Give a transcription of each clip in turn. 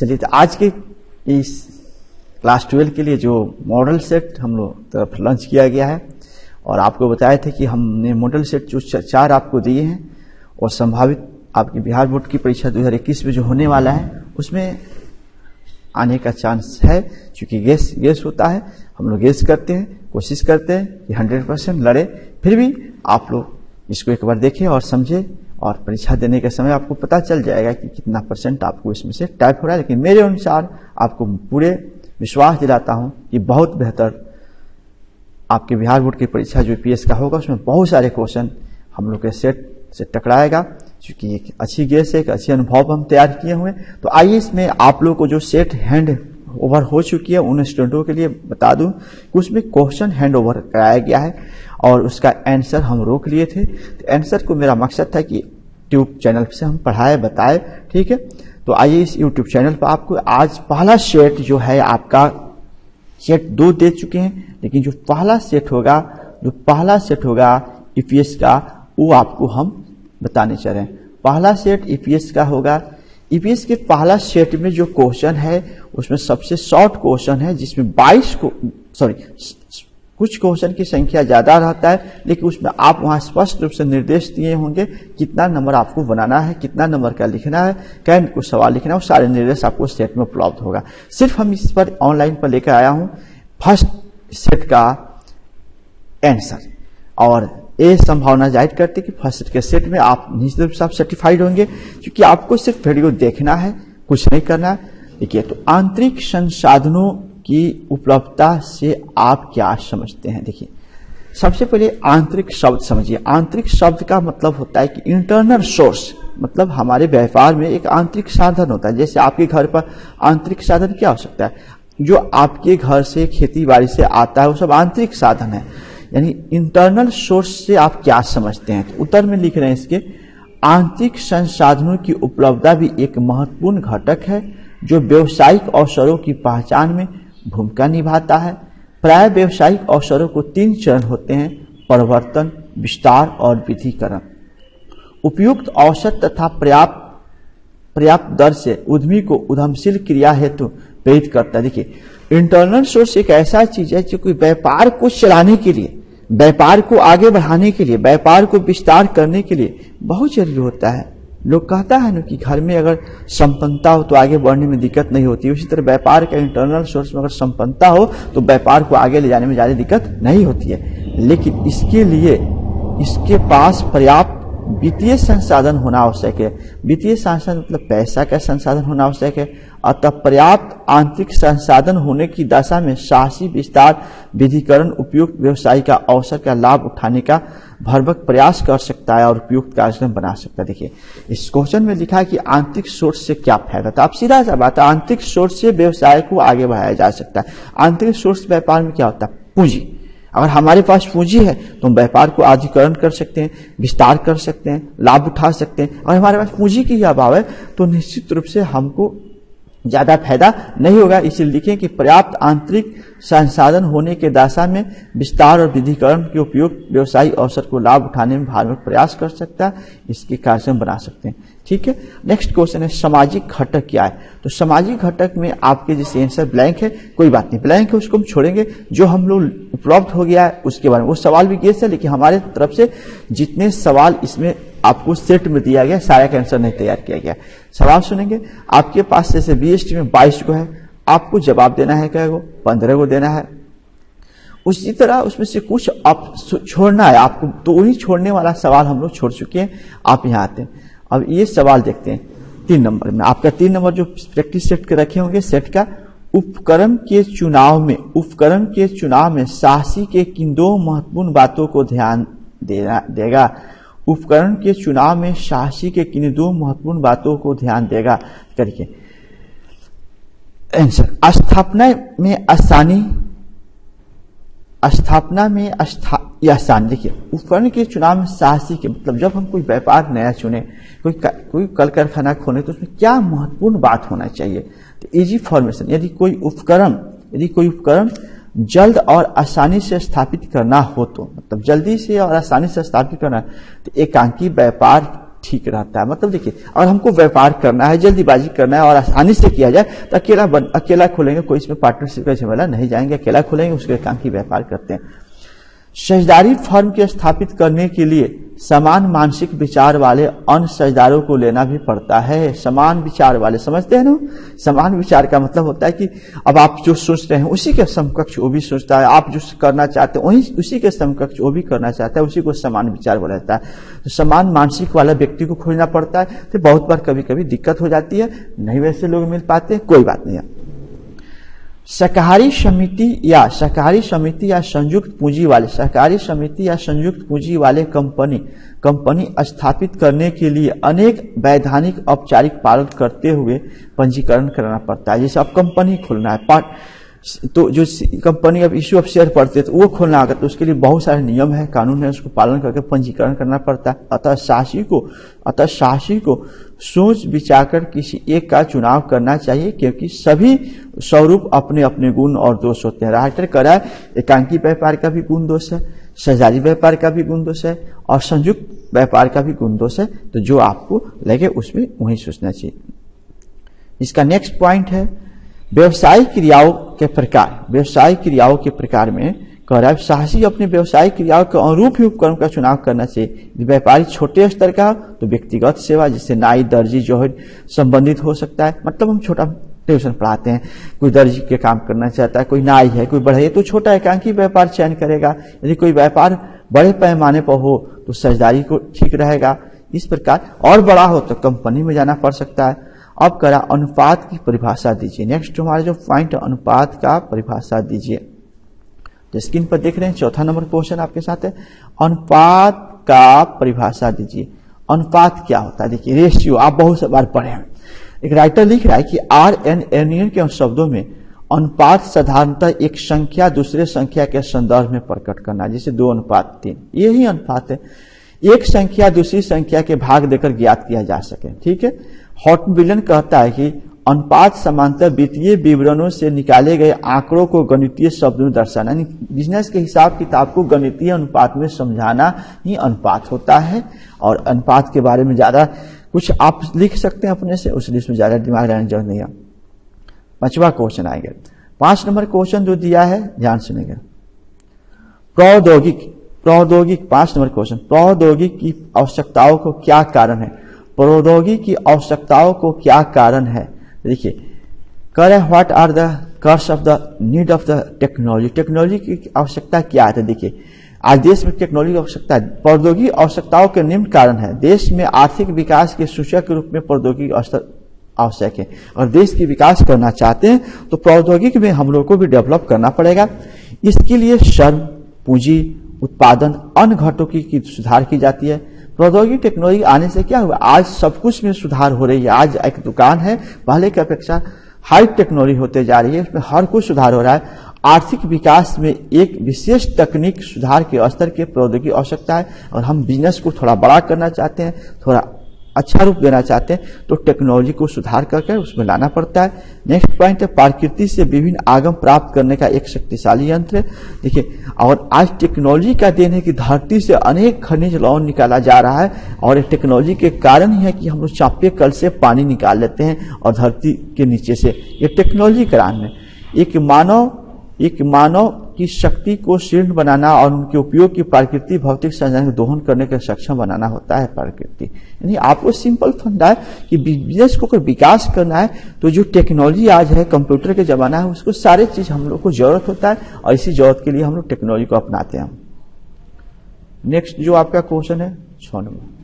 चलिए, तो आज के इस क्लास 12 के लिए जो मॉडल सेट हम लोग तरफ लॉन्च किया गया है, और आपको बताए थे कि हमने मॉडल सेट जो 4 आपको दिए हैं और संभावित आपकी बिहार बोर्ड की परीक्षा 2021 में जो होने वाला है उसमें आने का चांस है, क्योंकि गेस होता है, हम लोग गेस करते हैं, कोशिश करते हैं कि 100% लड़े। फिर भी आप लोग इसको एक बार देखें और समझें, और परीक्षा देने के समय आपको पता चल जाएगा कि कितना % आपको इसमें से टाइप हो रहा है। लेकिन मेरे अनुसार आपको पूरे विश्वास दिलाता हूं कि बहुत बेहतर आपके बिहार बोर्ड की परीक्षा जो यूपीएस का होगा उसमें बहुत सारे क्वेश्चन हम लोग के सेट से टकराएगा, क्योंकि एक अच्छी गेस है, एक अच्छे अनुभव हम तैयार किए हुए। तो आइए इसमें आप लोग को जो सेट हैंड ओवर हो चुकी है उन स्टूडेंटों के लिए बता दूं कि उसमें क्वेश्चन हैंड ओवर कराया गया है और उसका आंसर हम रोक लिए थे। तो आंसर को मेरा मकसद था कि यूट्यूब चैनल से हम पढ़ाए बताए, ठीक है। तो आइए इस यूट्यूब चैनल पर आपको आज पहला सेट जो है आपका सेट 2 दे चुके हैं, लेकिन जो पहला सेट होगा ईपीएस का वो आपको हम बताने चल रहे हैं। पहला सेट ईपीएस का होगा। ईपीएस के पहला सेट में जो क्वेश्चन है उसमें सबसे शॉर्ट क्वेश्चन है, जिसमें कुछ क्वेश्चन की संख्या ज्यादा रहता है, लेकिन उसमें आप वहां स्पष्ट रूप से निर्देश दिए होंगे कितना नंबर आपको बनाना है, कितना नंबर का लिखना है, कैन कुछ सवाल लिखना है, वो सारे निर्देश आपको सेट में उपलब्ध होगा। सिर्फ हम इस पर ऑनलाइन पर लेकर आया हूं फर्स्ट सेट का आंसर, और ये संभावना जाहिर करती कि फर्स्ट के सेट में आप निश्चित रूप से आप सर्टिफाइड होंगे, क्योंकि आपको सिर्फ वीडियो देखना है, कुछ नहीं करना है। देखिए, तो आंतरिक संसाधनों की उपलब्धता से आप क्या समझते हैं? देखिए, सबसे पहले आंतरिक शब्द समझिए। आंतरिक शब्द का मतलब होता है कि इंटरनल सोर्स, मतलब हमारे व्यापार में एक आंतरिक साधन होता है। जैसे आपके घर पर आंतरिक साधन क्या हो सकता है? जो आपके घर से खेती बाड़ी से आता है वो सब आंतरिक साधन है। यानी इंटरनल सोर्स से आप क्या समझते हैं? तो उत्तर में लिख रहे हैं इसके, आंतरिक संसाधनों की उपलब्धता भी एक महत्वपूर्ण घटक है जो व्यवसायिक अवसरों की पहचान में भूमिका निभाता है। प्राय व्यवसायिक अवसरों को 3 चरण होते हैं: परिवर्तन, विस्तार और विधिकरण। उपयुक्त अवसर तथा पर्याप्त दर से उद्यमी को उद्यमशील क्रिया हेतु प्रेरित करता है। देखिए, इंटरनल सोर्स एक ऐसा चीज है जो कोई व्यापार को चलाने के लिए, व्यापार को आगे बढ़ाने के लिए, व्यापार को विस्तार करने के लिए बहुत जरूरी होता है। लोग कहता है ना कि घर में अगर संपन्नता हो तो आगे बढ़ने में दिक्कत नहीं होती, उसी तरह व्यापार का इंटरनल सोर्स में अगर संपन्नता हो तो व्यापार को आगे ले जाने में ज्यादा दिक्कत नहीं होती है। लेकिन इसके लिए इसके पास पर्याप्त वित्तीय संसाधन होना आवश्यक है। वित्तीय संसाधन मतलब पैसा का संसाधन होना आवश्यक है। अतः पर्याप्त आंतरिक संसाधन होने की दशा में साहसी विस्तार, विधिकरण उपयुक्त व्यवसाय का अवसर का लाभ उठाने का भरभक प्रयास कर सकता है और उपयुक्त कार्यक्रम बना सकता है। देखिए, इस क्वेश्चन में लिखा है कि आंतरिक सोर्स से क्या फायदा था। आप सीधा सा बात है, आंतरिक सोर्स से व्यवसाय को आगे बढ़ाया जा सकता है। आंतरिक सोर्स व्यापार में क्या होता है? पूंजी। अगर हमारे पास पूंजी है तो हम व्यापार को अधिकरण कर सकते हैं, विस्तार कर सकते हैं, लाभ उठा सकते हैं। अगर हमारे पास पूंजी की अभाव है तो निश्चित रूप से हमको ज्यादा फायदा नहीं होगा। इसलिए लिखें कि पर्याप्त आंतरिक संसाधन होने के दशा में विस्तार और विधिकरण के उपयुक्त व्यवसायिक अवसर को लाभ उठाने में भारत प्रयास कर सकता है, इसके कार्यक्रम बना सकते हैं। ठीक है, नेक्स्ट क्वेश्चन है सामाजिक घटक क्या है। तो सामाजिक घटक में आपके जैसे आंसर ब्लैंक है, कोई बात नहीं, ब्लैंक है उसको हम छोड़ेंगे। जो हम लोग उपलब्ध हो गया है उसके बारे में, वो सवाल भी गेस है, लेकिन हमारे तरफ से जितने सवाल इसमें आपको सेट में दिया गया सारा का आंसर नहीं तैयार किया गया। सवाल सुनेंगे, आपके पास जैसे बीएसटी में 22 को है, आपको जवाब देना है क्या? 15 को देना है। उसी तरह उसमें से कुछ आप छोड़ना है आपको, तो वही छोड़ने वाला सवाल हम लोग छोड़ चुके हैं। आप यहाँ आते हैं, अब ये सवाल देखते हैं 3 नंबर में। आपका 3 नंबर जो प्रैक्टिस सेट के रखे होंगे सेट का, उपकरण के चुनाव में साहसी के किन 2 महत्वपूर्ण बातों को ध्यान देगा। उपकरण के चुनाव में साहसी के किन 2 महत्वपूर्ण बातों को ध्यान देगा करके आंसर। स्थापना में आसानी। देखिए, उपकरण के चुनाव में साहसी के मतलब जब हम कोई व्यापार नया चुने, कोई कल कारखाना खोले, तो उसमें क्या महत्वपूर्ण बात होना चाहिए? तो इजी फॉर्मेशन। यदि कोई उपकरण जल्द और आसानी से स्थापित करना हो तो, मतलब जल्दी से और आसानी से स्थापित करना, तो एकांकी व्यापार ठीक रहता है। मतलब देखिए, और हमको व्यापार करना है, जल्दीबाजी करना है और आसानी से किया जाए तो अकेला खोलेंगे, कोई इसमें पार्टनरशिप का झमेला नहीं जाएंगे, अकेला खोलेंगे, उसके काम की व्यापार करते हैं। साझेदारी फर्म के स्थापित करने के लिए समान मानसिक विचार वाले अन्य साझेदारों को लेना भी पड़ता है। समान विचार वाले, समझते हैं ना? समान विचार का मतलब होता है कि अब आप जो सोच रहे हैं उसी के समकक्ष वो भी सोचता है, आप जो करना चाहते हैं वही उसी के समकक्ष वो भी करना चाहता है, उसी को समान विचार बोला जाता है। तो समान मानसिक वाला व्यक्ति को खोजना पड़ता है। तो बहुत बार कभी कभी दिक्कत हो जाती है, नहीं वैसे लोग मिल पाते, कोई बात नहीं है। सहकारी समिति या संयुक्त पूंजी वाले कंपनी स्थापित करने के लिए अनेक वैधानिक औपचारिक पालन करते हुए पंजीकरण कराना पड़ता है। जैसे अब कंपनी खोलना है, तो जो कंपनी अब इश्यू ऑफ शेयर पड़ते हैं तो वो खोलना होगा, तो उसके लिए बहुत सारे नियम है, कानून है, उसको पालन करके पंजीकरण करना पड़ता है। अतः शासी को सोच विचार कर किसी एक का चुनाव करना चाहिए, क्योंकि सभी स्वरूप अपने अपने गुण और दोष होते हैं। राइटर करा है एकांकी व्यापार का भी गुण दोष है, साझेदारी व्यापार का भी गुण दोष है और संयुक्त व्यापार का भी गुण दोष है। तो जो आपको लगे उसमें वही सोचना चाहिए। इसका नेक्स्ट पॉइंट है व्यवसायिक क्रियाओं के प्रकार में कह रहा है साहसी अपने व्यवसायिक क्रियाओं के अनुरूप ही उपकरण का चुनाव करना चाहिए। व्यापारी छोटे स्तर का तो व्यक्तिगत सेवा, जैसे नाई, दर्जी, जोहर संबंधित हो सकता है। मतलब हम छोटा ट्यूशन पढ़ाते हैं, कोई दर्जी के काम करना चाहता है, कोई नाई है, कोई बढ़ई, तो छोटा एकांकी व्यापार चयन करेगा। यदि कोई व्यापार बड़े पैमाने पर हो तो साझेदारी को ठीक रहेगा। इस प्रकार और बड़ा हो तो कंपनी में जाना पड़ सकता है। अब करा अनुपात की परिभाषा दीजिए। नेक्स्ट हमारा जो पॉइंट है अनुपात का परिभाषा दीजिए। तो स्क्रीन पर देख रहे हैं चौथा नंबर क्वेश्चन आपके साथ है, अनुपात का परिभाषा दीजिए। अनुपात क्या होता है? देखिए रेशियो आप बहुत बार पढ़े हैं। एक राइटर लिख रहा है कि RN के शब्दों में अनुपात साधारणतः एक संख्या दूसरे संख्या के संदर्भ में प्रकट करना, जैसे 2:3, यही अनुपात है। एक संख्या दूसरी संख्या के भाग देकर ज्ञात किया जा सके। ठीक है। हॉटविलन कहता है कि अनुपात समांतर वित्तीय विवरणों से निकाले गए आंकड़ों को गणितीय शब्दों में दर्शाना, बिजनेस के हिसाब किताब को गणितीय अनुपात में समझाना ही अनुपात होता है। और अनुपात के बारे में ज्यादा कुछ आप लिख सकते हैं अपने से, उसलिए इसमें ज्यादा दिमाग लगाने की जरूरत नहीं है। 5वां क्वेश्चन आएंगे। 5 नंबर क्वेश्चन जो दिया है ध्यान सुनेंगे। प्रौद्योगिक 5 नंबर क्वेश्चन, प्रौद्योगिक की आवश्यकताओं को क्या कारण है? प्रौद्योगिक की आवश्यकताओं को क्या कारण है? देखिए कह रहे what are the cost of the need of the technology. Technology की आवश्यकता क्या है? देखिए आज देश में टेक्नोलॉजी की आवश्यकता है। प्रौद्योगिकी आवश्यकताओं के निम्न कारण है। देश में आर्थिक विकास के सूचक के रूप में प्रौद्योगिकी आवश्यक है, और देश की विकास करना चाहते हैं तो प्रौद्योगिकी में हम लोग को भी डेवलप करना पड़ेगा। इसके लिए श्रम, पूंजी, उत्पादन, अन्य घटकों की सुधार की जाती है। प्रौद्योगिकी टेक्नोलॉजी आने से क्या हुआ, आज सब कुछ में सुधार हो रही है। आज एक दुकान है, पहले की अपेक्षा हाई टेक्नोलॉजी होते जा रही है, उसमें हर कुछ सुधार हो रहा है। आर्थिक विकास में एक विशेष तकनीक सुधार के स्तर के प्रौद्योगिकी आवश्यकता है, और हम बिजनेस को थोड़ा बड़ा करना चाहते हैं, थोड़ा अच्छा रूप देना चाहते हैं, तो टेक्नोलॉजी को सुधार करके उसमें लाना पड़ता है। नेक्स्ट पॉइंट है प्रकृति से विभिन्न आगम प्राप्त करने का एक शक्तिशाली यंत्र है। देखिए और आज टेक्नोलॉजी का देन है कि धरती से अनेक खनिज लवण निकाला जा रहा है, और ये टेक्नोलॉजी के कारण ही है कि हम लोग चापे कल से पानी निकाल लेते हैं और धरती के नीचे से, ये टेक्नोलॉजी के कारण है। एक मानव की शक्ति को शीर्ण बनाना और उनके उपयोग की प्रकृति भौतिक संसाधन को दोहन करने के सक्षम बनाना होता है प्रकृति। यानी आपको सिंपल फंडा है कि बिजनेस को अगर विकास करना है तो जो टेक्नोलॉजी आज है, कंप्यूटर के जमाना है, उसको सारे चीज हम लोग को जरूरत होता है, और इसी जरूरत के लिए हम लोग टेक्नोलॉजी को अपनाते हैं। नेक्स्ट जो आपका क्वेश्चन है 6 नंबर,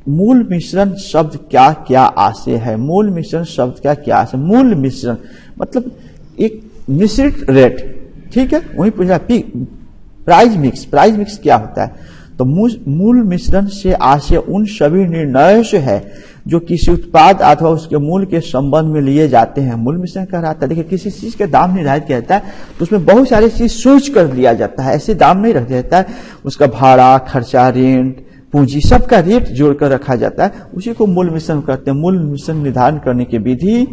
मूल मिश्रण शब्द क्या क्या आशय है? मूल मिश्रण शब्द का क्या आशय? मूल मिश्रण मतलब एक मिश्रित रेट, ठीक है। वही पूछा प्राइस मिक्स क्या होता है? तो मूल मिश्रण से आशय उन सभी निर्णयों से है जो किसी उत्पाद अथवा उसके मूल के संबंध में लिए जाते हैं। मूल मिश्रण कह रहा था, देखिए किसी चीज का दाम निर्धारित किया जाता है तो उसमें बहुत सारी चीज सोच कर लिया जाता है, ऐसे दाम नहीं रख जाता है। उसका भाड़ा, खर्चा, ऋण, पूंजी, सबका रेट जोड़कर रखा जाता है, उसी को मूल मिश्रण कहते हैं। मूल मिश्रण निर्धारण करने की विधि,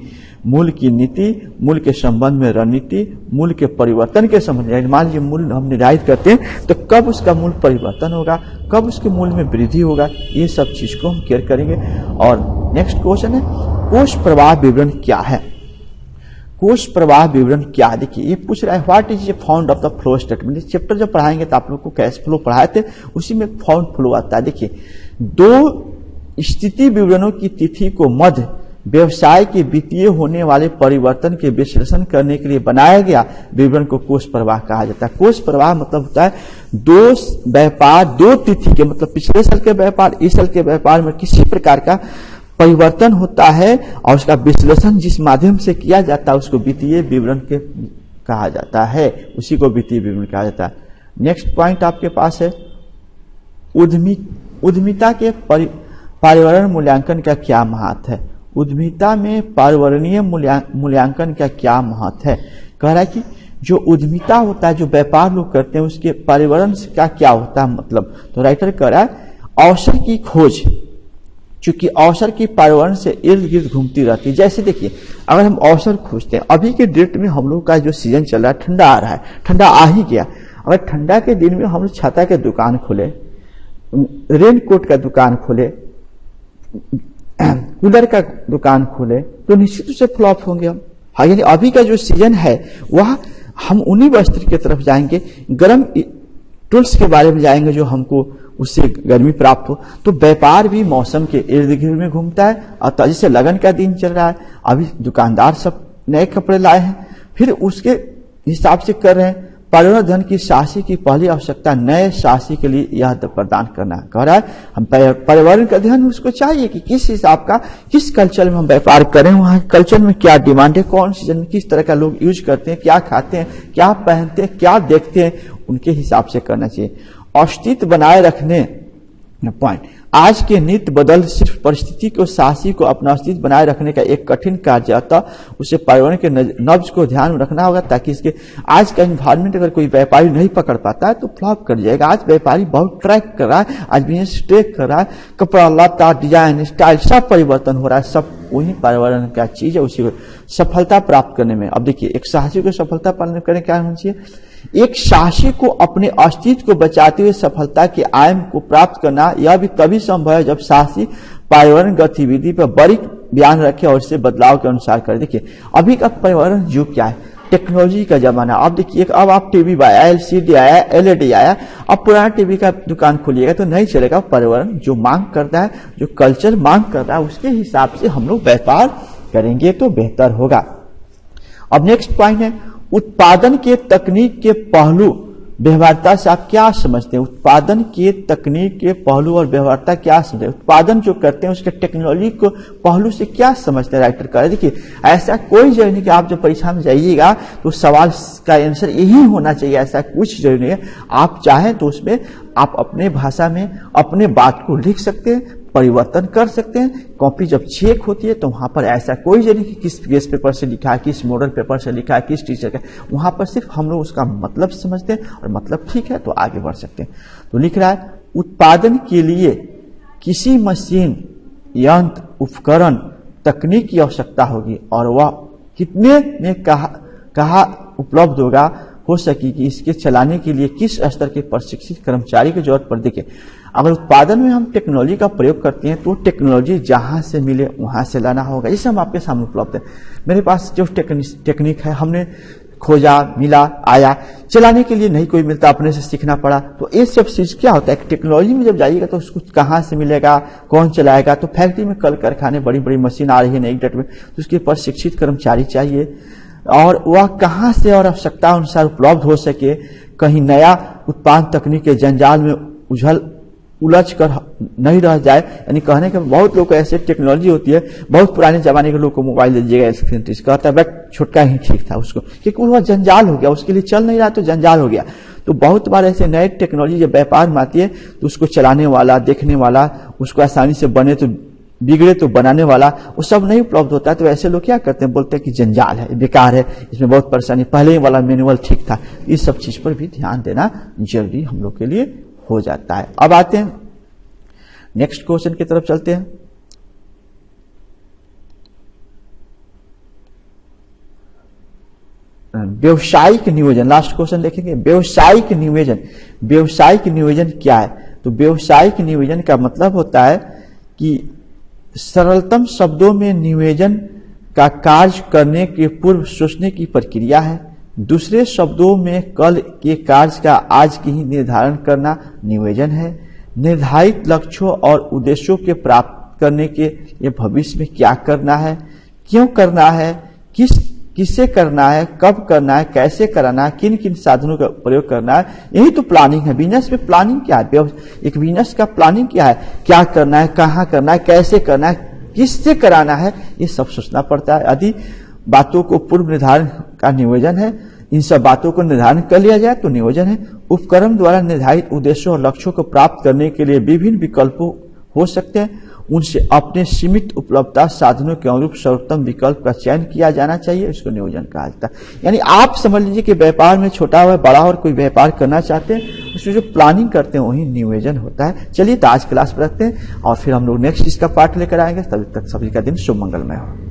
मूल की नीति, मूल के संबंध में रणनीति, मूल के परिवर्तन के संबंध में, मान लीजिए मूल हम निर्धारित करते हैं तो कब उसका मूल परिवर्तन होगा, कब उसके मूल में वृद्धि होगा, ये सब चीज को हम केयर करेंगे। और नेक्स्ट क्वेश्चन है कोष प्रवाह विवरण क्या है। कोष प्रवाह विवरण क्या है, देखिए ये पूछ रहा है what is a found of the flow statement. Chapter जब पढ़ाएंगे तो आप लोग को कैश फ्लो पढ़ाए थे, उसी में फाउंड फ्लो आता है। देखिए दो स्थिति विवरणों की तिथि को मध्य व्यवसाय के वित्तीय होने वाले परिवर्तन के विश्लेषण करने के लिए बनाया गया विवरण को कोष प्रवाह कहा जाता है। कोष प्रवाह मतलब होता है दो व्यापार, दो तिथि के, मतलब पिछले साल के व्यापार, इस साल के व्यापार में किसी प्रकार का परिवर्तन होता है और उसका विश्लेषण जिस माध्यम से किया जाता है उसको वित्तीय विवरण के कहा जाता है, उसी को वित्तीय विवरण कहा जाता है। नेक्स्ट पॉइंट आपके पास है उद्यमिता के पर्यावरण मूल्यांकन का क्या महत्व है। उद्यमिता में पर्यावरणीय मूल्यांकन का क्या महत्व है। कह रहा है कि जो उद्यमिता होता है, जो व्यापार लोग करते हैं, उसके पर्यावरण का क्या होता है मतलब। तो राइटर कह रहा है अवसर की खोज, चूंकि अवसर की पर्यावरण से इर्द गिर्द घूमती रहती है। जैसे देखिए अगर हम अवसर खोजते हैं, अभी के डेट में हम लोग का जो सीजन चल रहा है, ठंडा आ रहा है, ठंडा आ ही गया। अगर ठंडा के दिन में हम लोग छाता के दुकान खोले, रेन कोट का दुकान खोले, कूलर का दुकान खोले, तो निश्चित रूप से फ्लॉप होंगे हम। हाँ, यानी अभी का जो सीजन है वह हम उन्हीं वस्त्र की तरफ जाएंगे, गर्म टूल्स के बारे में जाएंगे जो हमको उससे गर्मी प्राप्त हो। तो व्यापार भी मौसम के इर्द गिर्द में घूमता है। और जैसे लगन का दिन चल रहा है, अभी दुकानदार सब नए कपड़े लाए हैं, फिर उसके हिसाब से कर रहे हैं। पर्यावरण धन की साहसी की पहली आवश्यकता नए साहसी के लिए यह प्रदान करना कह रहा है। हम पर्यावरण का ध्यान उसको चाहिए कि किस हिसाब का, किस कल्चर में हम व्यापार करें, वहाँ कल्चर में क्या डिमांड है, कौन सीजन में किस तरह का लोग यूज करते हैं, क्या खाते हैं, क्या पहनते हैं, क्या देखते हैं, उनके हिसाब से करना चाहिए। अस्तित्व बनाए रखने पॉइंट, आज के नित्य बदल सिर्फ परिस्थिति को, साहसी को अपना अस्तित्व बनाए रखने का एक कठिन कार्य, अतः उसे पर्यावरण के नब्ज को ध्यान में रखना होगा ताकि इसके आज का इन्वायरमेंट अगर कोई व्यापारी नहीं पकड़ पाता है तो फ्लॉप कर जाएगा। आज व्यापारी बहुत ट्रैक कर रहा है, आज बिजनेस ट्रैक कर रहा है, कपड़ा लता डिजाइन स्टाइल सब परिवर्तन हो रहा है, सब वही पर्यावरण का चीज है, उसी को सफलता प्राप्त करने में। अब देखिए एक साहसी को सफलता प्राप्त करने क्या होना चाहिए, एक साहसी को अपने अस्तित्व को बचाते हुए सफलता के आयाम को प्राप्त करना, यह भी तभी संभव है जब साहसी पर्यावरण गतिविधि पर बड़ी ध्यान रखे और इससे बदलाव के अनुसार करे। देखिए अभी का पर्यावरण युग क्या है, टेक्नोलॉजी का जमाना। अब देखिए अब आप टीवी आया, एलसीडी आया, एलईडी आया, अब पुराना टीवी का दुकान खोलिएगा तो नहीं चलेगा। पर्यावरण जो मांग करता है, जो कल्चर मांग करता है, उसके हिसाब से हम लोग व्यापार करेंगे तो बेहतर होगा। अब नेक्स्ट पॉइंट है उत्पादन के तकनीक के पहलू व्यवहार्यता से आप क्या समझते हैं। उत्पादन के तकनीक के पहलू और व्यवहार्यता क्या समझते हैं, उत्पादन जो करते हैं उसके टेक्नोलॉजी को पहलू से क्या समझते हैं राइटर का। देखिए ऐसा कोई जरूरी नहीं कि आप जब परीक्षा में जाइएगा तो सवाल का आंसर यही होना चाहिए, ऐसा कुछ जरूरी नहीं है। आप चाहें तो उसमें आप अपने भाषा में अपने बात को लिख सकते हैं, परिवर्तन कर सकते हैं। कॉपी जब चेक होती है तो वहां पर ऐसा कोई जरूरी नहीं कि किस गेस्ट पेपर से लिखा है, किस मॉडल पेपर से लिखा है, किस टीचर का, वहां पर सिर्फ हम लोग उसका मतलब समझते हैं और मतलब ठीक है तो आगे बढ़ सकते हैं। तो लिख रहा है उत्पादन के लिए किसी मशीन, यंत्र, उपकरण, तकनीक की आवश्यकता होगी और वह कितने में कहा उपलब्ध होगा हो सकेगी, इसके चलाने के लिए किस स्तर के प्रशिक्षित कर्मचारी की जरूरत पड़। देखिए अगर उत्पादन में हम टेक्नोलॉजी का प्रयोग करते हैं तो टेक्नोलॉजी जहां से मिले वहां से लाना होगा। ये सब आपके सामने उपलब्ध है। मेरे पास जो टेक्निक है हमने खोजा, मिला, आया, चलाने के लिए नहीं कोई मिलता, अपने से सीखना पड़ा। तो ये सब चीज क्या होता है, टेक्नोलॉजी में जब जाइएगा तो उसको कहाँ से मिलेगा, कौन चलाएगा। तो फैक्ट्री में कल कारखाने बड़ी बड़ी मशीन आ रही है नई डेट में, तो उसके प्रशिक्षित कर्मचारी चाहिए और वह कहाँ से और आवश्यकता अनुसार उपलब्ध हो सके, कहीं नया उत्पादन तकनीक के जंजाल में उलझ कर नहीं रह जाए। यानी कहने के बहुत लोग ऐसे टेक्नोलॉजी होती है, बहुत पुराने जमाने के लोग को मोबाइल दीजिएगा स्क्रीन टच कहता है बट छोटका ही ठीक था उसको, क्योंकि वह जंजाल हो गया, उसके लिए चल नहीं रहा तो जंजाल हो गया। तो बहुत बार ऐसे नए टेक्नोलॉजी जब व्यापार में आती है तो उसको चलाने वाला, देखने वाला, उसको आसानी से बने तो बिगड़े तो बनाने वाला, वो सब नहीं उपलब्ध होता है। तो ऐसे लोग क्या करते हैं, बोलते हैं कि जंजाल है, बेकार है, इसमें बहुत परेशानी, पहले ही वाला मैनुअल ठीक था। इस सब चीज पर भी ध्यान देना जरूरी हम लोग के लिए हो जाता है। अब आते हैं नेक्स्ट क्वेश्चन की तरफ चलते हैं। व्यवसायिक नियोजन, लास्ट क्वेश्चन देखेंगे। व्यवसायिक नियोजन, व्यवसायिक नियोजन क्या है? तो व्यवसायिक नियोजन का मतलब होता है कि सरलतम शब्दों में नियोजन का कार्य करने के पूर्व सोचने की प्रक्रिया है। दूसरे शब्दों में कल के कार्य का आज के ही निर्धारण करना नियोजन है। निर्धारित लक्ष्यों और उद्देश्यों के प्राप्त करने के लिए भविष्य में क्या करना है, क्यों करना है, किससे करना है, कब करना है, कैसे कराना है, किन किन साधनों का प्रयोग करना है, यही तो प्लानिंग है। बिजनेस में प्लानिंग क्या है? एक बिजनेस का प्लानिंग क्या है? क्या करना है, कहाँ करना है, कैसे करना है, किससे कराना है, ये सब सोचना पड़ता है। यदि बातों को पूर्व निर्धारण का नियोजन है, इन सब बातों को निर्धारण कर लिया जाए तो नियोजन है। उपक्रम द्वारा निर्धारित उद्देश्यों और लक्ष्यों को प्राप्त करने के लिए विभिन्न विकल्पों हो सकते हैं। उनसे अपने सीमित उपलब्धता साधनों के अनुरूप सर्वोत्तम विकल्प का चयन किया जाना चाहिए, इसको नियोजन कहा जाता है। यानी आप समझ लीजिए कि व्यापार में छोटा हो बड़ा और कोई व्यापार करना चाहते हैं, उसमें जो प्लानिंग करते हैं वही नियोजन होता है। चलिए तो आज क्लास पर रखते हैं और फिर हम लोग नेक्स्ट इसका पार्ट लेकर आएंगे। तभी तक सभी का दिन शुभ मंगलमय हो।